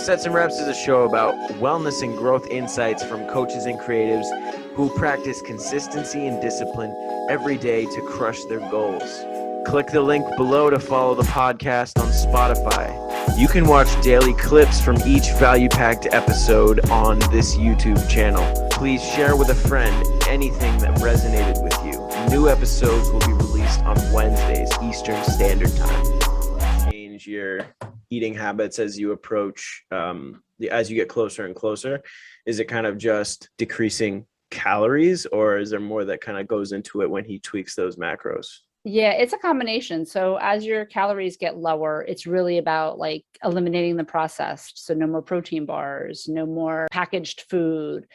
Sets and Reps is a show about wellness and growth insights from coaches and creatives who practice consistency and discipline every day to crush their goals. Click the link below to follow the podcast on Spotify. You can watch daily clips from each value-packed episode on this YouTube channel. Please share with a friend anything that resonated with you. New episodes will be released on Wednesdays, Eastern Standard Time. Change your eating habits as you approach, as you get closer and closer. Is it kind of just decreasing calories, or is there more that kind of goes into it when he tweaks those macros? Yeah, it's a combination. So as your calories get lower, it's really about like eliminating the processed. So no more protein bars, no more packaged food.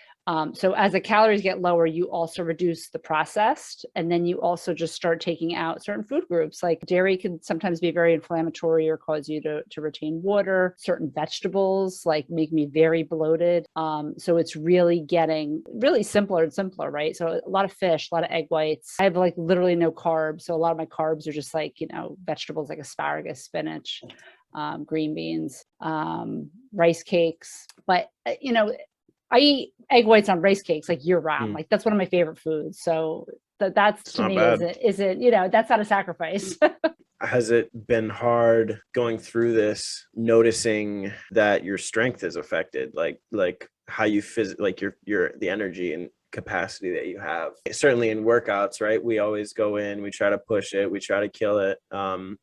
So as the calories get lower, you also reduce the processed, and then you also just start taking out certain food groups. Like dairy can sometimes be very inflammatory or cause you to retain water. Certain vegetables like make me very bloated. So it's really getting really simpler and simpler, right? So a lot of fish, a lot of egg whites. I have like literally no carbs. So a lot of my carbs are just like, vegetables like asparagus, spinach, green beans, rice cakes. But, I eat egg whites on rice cakes like year round. Like that's one of my favorite foods. So that's to me, is it, that's not a sacrifice. Has it been hard going through this, noticing that your strength is affected, like how you like your the energy and capacity that you have? Certainly in workouts, right? We always go in, we try to push it, we try to kill it,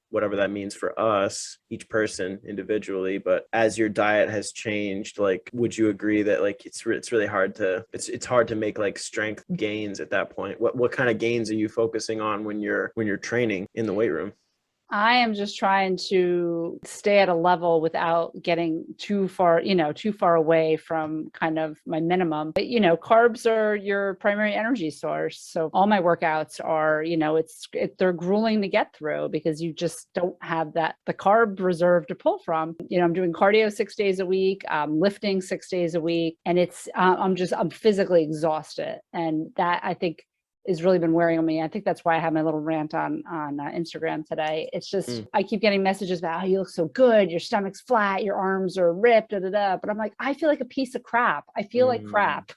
whatever that means for us, each person individually. But as your diet has changed, like, would you agree that like it's really hard to it's hard to make like strength gains at that point? What kind of gains are you focusing on when you're training in the weight room? I am just trying to stay at a level without getting too far away from kind of my minimum. But, carbs are your primary energy source. So all my workouts are, they're grueling to get through because you just don't have the carb reserve to pull from. I'm doing cardio 6 days a week, lifting 6 days a week, and I'm physically exhausted. And that, I think, has really been wearing on me. I think that's why I have my little rant on Instagram today. It's just, I keep getting messages about how you look so good, your stomach's flat, your arms are ripped, but I'm like, I feel like a piece of crap. I feel like crap.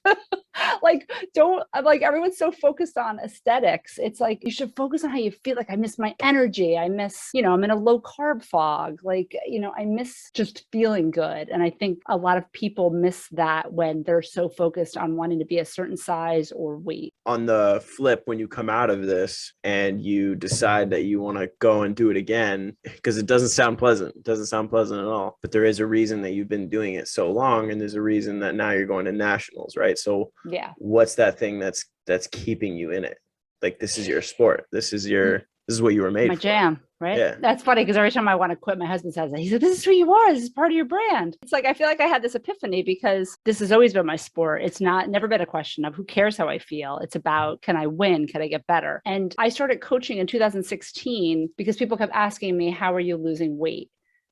Everyone's so focused on aesthetics. It's like, you should focus on how you feel. Like I miss my energy. I miss, I'm in a low carb fog. I miss just feeling good. And I think a lot of people miss that when they're so focused on wanting to be a certain size or weight. On the flip, when you come out of this and you decide that you want to go and do it again, because it doesn't sound pleasant at all, but there is a reason that you've been doing it so long, and there's a reason that now you're going to nationals, right? So yeah, what's that thing that's keeping you in it? Like, this is your sport, this is what you were made my for. jam, right? Yeah. That's funny because every time I want to quit, my husband says that. He said, this is who you are. This is part of your brand. It's like, I feel like I had this epiphany because this has always been my sport. It's never been a question of who cares how I feel. It's about, can I win? Can I get better? And I started coaching in 2016 because people kept asking me, how are you losing weight?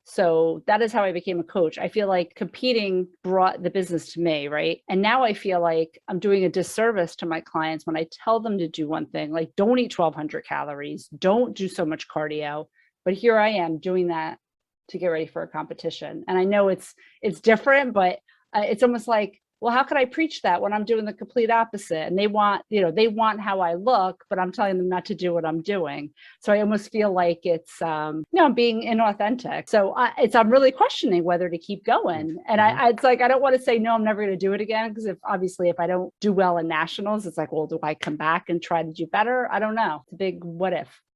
So that is how I became a coach. I feel like competing brought the business to me, right? And now I feel like I'm doing a disservice to my clients when I tell them to do one thing, like don't eat 1,200 calories, don't do so much cardio. But here I am doing that to get ready for a competition. And I know it's different, but it's almost like, well, how could I preach that when I'm doing the complete opposite? And they want how I look, but I'm telling them not to do what I'm doing. So I almost feel like it's, I'm being inauthentic. So I'm really questioning whether to keep going. And it's like, I don't want to say, no, I'm never going to do it again. Because if I don't do well in nationals, it's like, well, do I come back and try to do better? I don't know. It's a big what if.